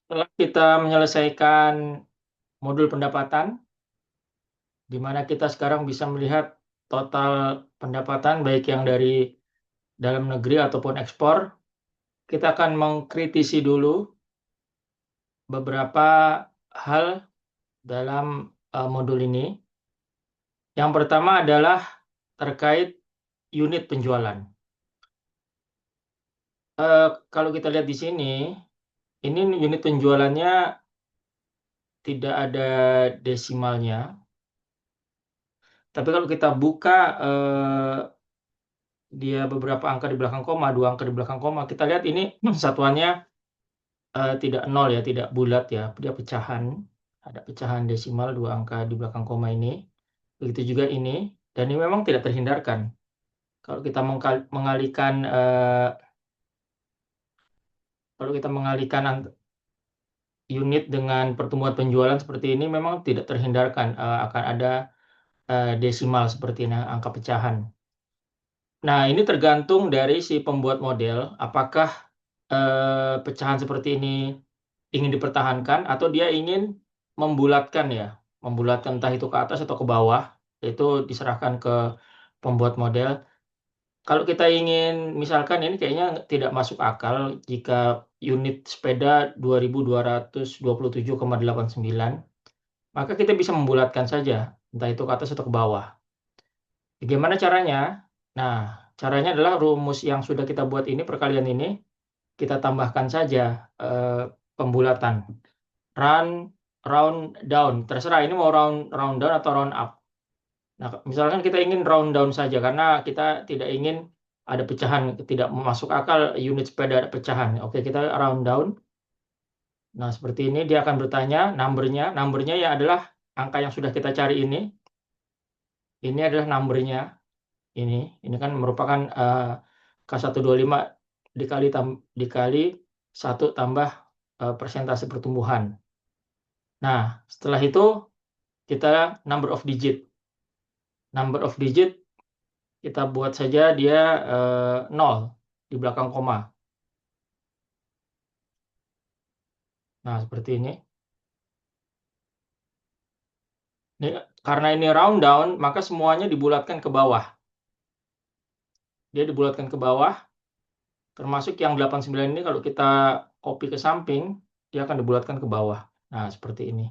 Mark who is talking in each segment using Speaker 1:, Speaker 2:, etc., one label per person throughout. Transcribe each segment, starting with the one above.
Speaker 1: Setelah kita menyelesaikan modul pendapatan, di mana kita sekarang bisa melihat total pendapatan baik yang dari dalam negeri ataupun ekspor, kita akan mengkritisi dulu beberapa hal dalam modul ini. Yang pertama adalah terkait unit penjualan. Kalau kita lihat di sini, ini unit penjualannya tidak ada desimalnya. Tapi kalau kita buka dia beberapa angka di belakang koma, 2 angka di belakang koma, kita lihat ini satuannya tidak nol ya, tidak bulat ya, dia pecahan. Ada pecahan desimal 2 angka di belakang koma ini. Begitu juga ini, dan ini memang tidak terhindarkan. Kalau kita mengalihkan unit dengan pertumbuhan penjualan seperti ini, memang tidak terhindarkan akan ada desimal seperti ini, angka pecahan. Nah, ini tergantung dari si pembuat model, apakah pecahan seperti ini ingin dipertahankan atau dia ingin membulatkan ya, membulatkan entah itu ke atas atau ke bawah, itu diserahkan ke pembuat model. Kalau kita ingin, misalkan ini kayaknya tidak masuk akal jika unit sepeda 2.227,89, maka kita bisa membulatkan saja, entah itu ke atas atau ke bawah. Bagaimana caranya? Nah, caranya adalah rumus yang sudah kita buat ini, perkalian ini, kita tambahkan saja pembulatan. Round down, terserah ini mau round down atau round up. Nah, misalkan kita ingin round down saja karena kita tidak ingin ada pecahan, tidak masuk akal unit sepeda ada pecahan. Oke, kita round down. Nah, seperti ini dia akan bertanya numbernya ya adalah angka yang sudah kita cari ini. Ini adalah numbernya. Ini kan merupakan K125 dikali 1 tambah persentase pertumbuhan. Nah, setelah itu kita number of digit. Number of digit kita buat saja dia 0 di belakang koma. Nah, seperti ini. Karena ini round down, maka semuanya dibulatkan ke bawah. Dia dibulatkan ke bawah, termasuk yang 89 ini kalau kita copy ke samping, dia akan dibulatkan ke bawah. Nah, seperti ini.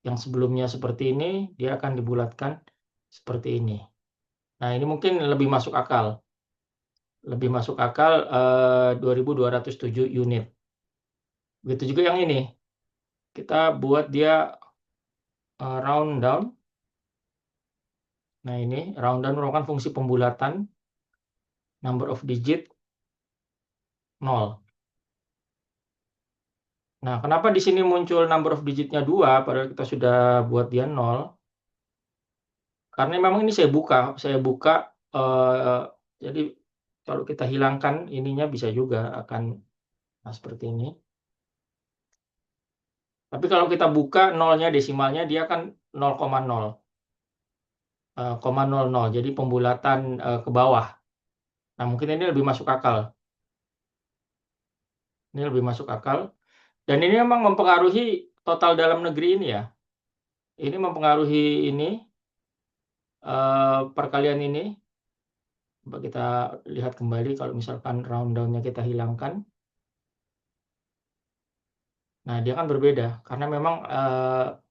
Speaker 1: Yang sebelumnya seperti ini, dia akan dibulatkan seperti ini. Nah, ini mungkin lebih masuk akal. Lebih masuk akal 2.207 unit. Begitu juga yang ini. Kita buat dia round down. Nah, ini round down merupakan fungsi pembulatan. Number of digit 0. Nah, kenapa di sini muncul number of digitnya 2, padahal kita sudah buat dia 0? Karena memang ini saya buka, jadi kalau kita hilangkan ininya bisa juga akan seperti ini. Tapi kalau kita buka nolnya, desimalnya, dia akan 0,0. 0,00, jadi pembulatan ke bawah. Nah, mungkin ini lebih masuk akal. Ini lebih masuk akal. Dan ini memang mempengaruhi total dalam negeri ini ya. Ini mempengaruhi ini, perkalian ini. Coba kita lihat kembali kalau misalkan round down-nya kita hilangkan. Nah, dia kan berbeda karena memang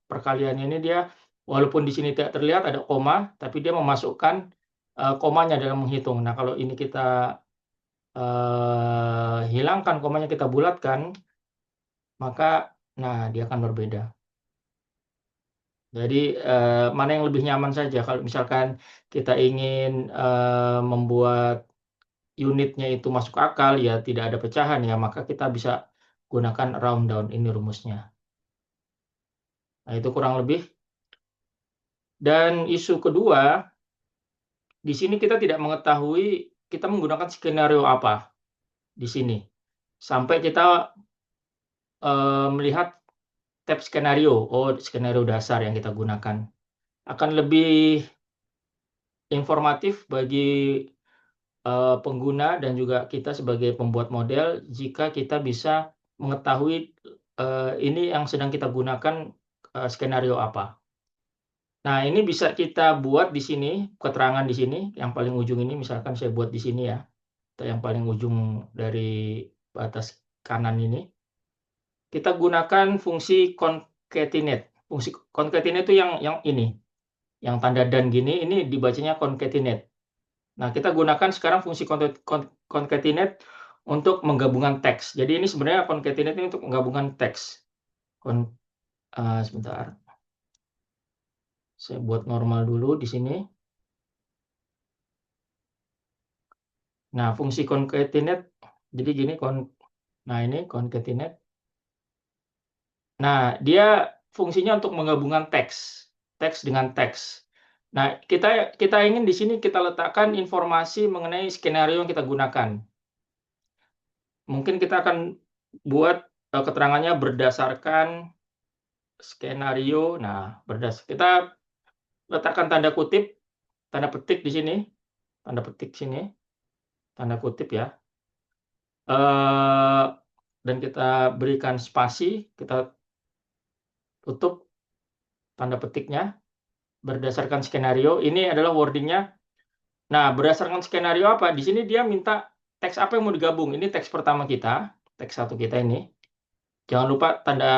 Speaker 1: perkaliannya ini dia walaupun di sini tidak terlihat ada koma, tapi dia memasukkan komanya dalam menghitung. Nah, kalau ini kita hilangkan komanya, kita bulatkan, maka dia akan berbeda. Jadi mana yang lebih nyaman saja. Kalau misalkan kita ingin membuat unitnya itu masuk akal, ya tidak ada pecahan ya, maka kita bisa gunakan round down, ini rumusnya. Nah, itu kurang lebih. Dan isu kedua, di sini kita tidak mengetahui kita menggunakan skenario apa di sini. Sampai kita melihat tab skenario, skenario dasar yang kita gunakan. Akan lebih informatif bagi pengguna dan juga kita sebagai pembuat model jika kita bisa mengetahui ini yang sedang kita gunakan skenario apa. Nah, ini bisa kita buat di sini, keterangan di sini, yang paling ujung ini, misalkan saya buat di sini ya, atau yang paling ujung dari batas kanan ini. Kita gunakan fungsi concatenate. Fungsi concatenate itu yang ini, yang tanda dan gini, ini dibacanya concatenate. Nah, kita gunakan sekarang fungsi concatenate untuk menggabungkan teks. Jadi ini sebenarnya concatenate ini untuk menggabungkan teks. Sebentar. Saya buat normal dulu di sini. Nah, fungsi concatenate, jadi gini, nah ini concatenate. Nah, dia fungsinya untuk menggabungkan teks dengan teks. Nah, kita ingin di sini kita letakkan informasi mengenai skenario yang kita gunakan. Mungkin kita akan buat keterangannya berdasarkan skenario. Nah, kita letakkan tanda kutip, tanda petik di sini, tanda petik sini, tanda kutip ya. Dan kita berikan spasi, kita tutup tanda petiknya berdasarkan skenario. Ini adalah wordingnya. Nah, berdasarkan skenario apa? Di sini dia minta teks apa yang mau digabung. Ini teks pertama kita, teks satu kita ini. Jangan lupa tanda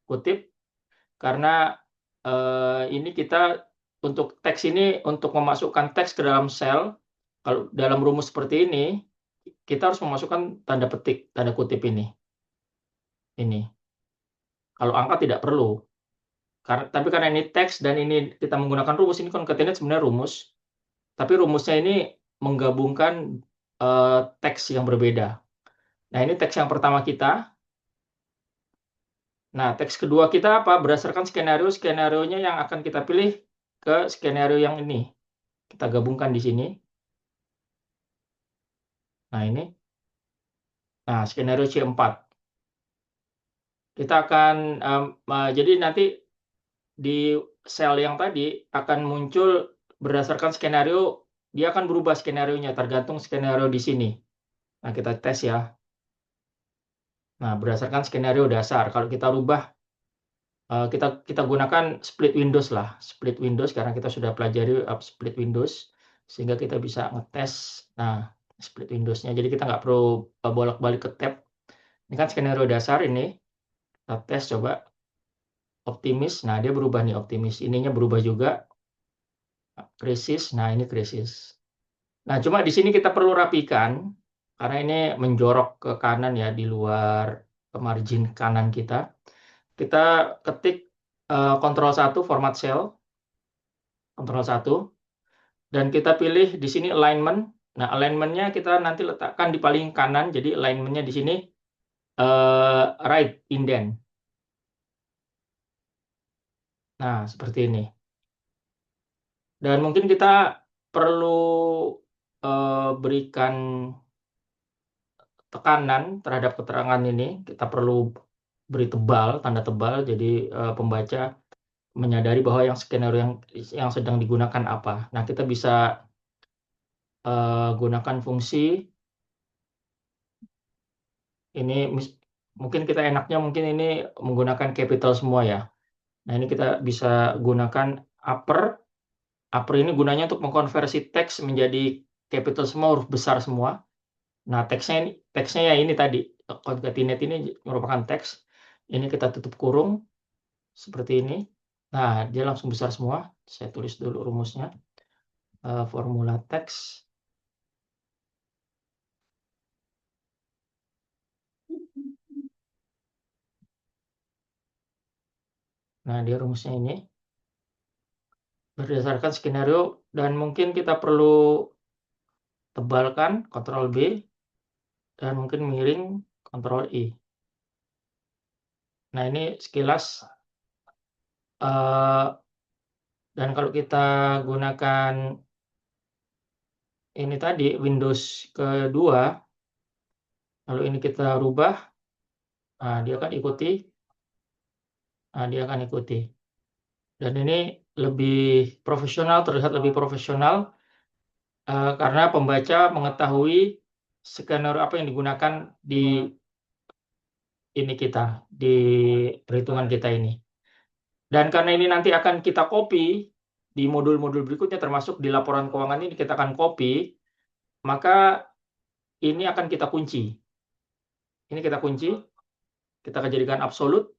Speaker 1: kutip, karena ini kita untuk teks ini, untuk memasukkan teks ke dalam sel, kalau dalam rumus seperti ini, kita harus memasukkan tanda petik, tanda kutip ini. Kalau angka tidak perlu. Tapi karena ini teks dan ini kita menggunakan rumus, ini concatenate sebenarnya rumus. Tapi rumusnya ini menggabungkan teks yang berbeda. Nah, ini teks yang pertama kita. Nah, teks kedua kita apa? Berdasarkan skenario-skenarionya yang akan kita pilih ke skenario yang ini. Kita gabungkan di sini. Nah, ini. Nah, skenario C4. Kita akan, jadi nanti di sel yang tadi akan muncul berdasarkan skenario, dia akan berubah skenarionya, tergantung skenario di sini. Nah, kita tes ya. Nah, berdasarkan skenario dasar, kalau kita rubah, kita gunakan split windows lah, split windows, karena kita sudah pelajari split windows, sehingga kita bisa ngetes. Nah, split windowsnya, jadi kita nggak perlu bolak-balik ke tab. Ini kan skenario dasar ini, kita tes coba. Optimis, nah dia berubah nih, optimis. Ininya berubah juga. Krisis, nah ini krisis. Nah, cuma di sini kita perlu rapikan, karena ini menjorok ke kanan ya, di luar margin kanan kita. Kita ketik Ctrl 1, format cell, Ctrl 1, dan kita pilih di sini alignment. Nah, alignment-nya kita nanti letakkan di paling kanan, jadi alignment-nya di sini right indent. Nah, seperti ini. Dan mungkin kita perlu berikan tekanan terhadap keterangan ini. Kita perlu beri tebal, tanda tebal, jadi pembaca menyadari bahwa yang skenario yang sedang digunakan apa. Nah, kita bisa gunakan fungsi ini. Mungkin kita enaknya mungkin ini menggunakan capital semua ya. Nah, ini kita bisa gunakan upper. Upper ini gunanya untuk mengkonversi teks menjadi capital semua, huruf besar semua. Nah, teksnya ya ini tadi, concatenate ini merupakan teks. Ini kita tutup kurung seperti ini. Nah, dia langsung besar semua. Saya tulis dulu rumusnya. Formula teks. Nah, dia rumusnya ini. Berdasarkan skenario, dan mungkin kita perlu tebalkan, Ctrl B, dan mungkin miring, Ctrl I. Nah, ini sekilas. Dan kalau kita gunakan ini tadi, Windows kedua, lalu ini kita rubah, nah, dia akan ikuti. Nah, dia akan ikuti. Dan ini lebih profesional, terlihat lebih profesional, karena pembaca mengetahui skenario apa yang digunakan di ini kita, di perhitungan kita ini. Dan karena ini nanti akan kita copy di modul-modul berikutnya, termasuk di laporan keuangan ini kita akan copy, maka ini akan kita kunci. Ini kita kunci, kita akan jadikan absolut.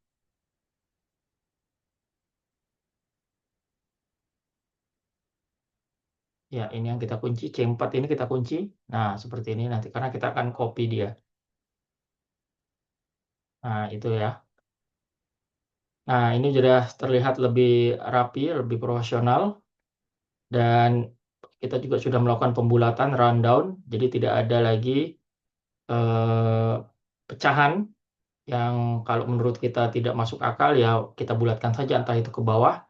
Speaker 1: Ya, ini yang kita kunci, C4 ini kita kunci. Nah, seperti ini nanti, karena kita akan copy dia. Nah, itu ya. Nah, ini sudah terlihat lebih rapi, lebih profesional, dan kita juga sudah melakukan pembulatan, rundown, jadi tidak ada lagi pecahan yang kalau menurut kita tidak masuk akal, ya kita bulatkan saja, entah itu ke bawah,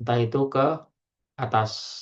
Speaker 1: entah itu ke atas.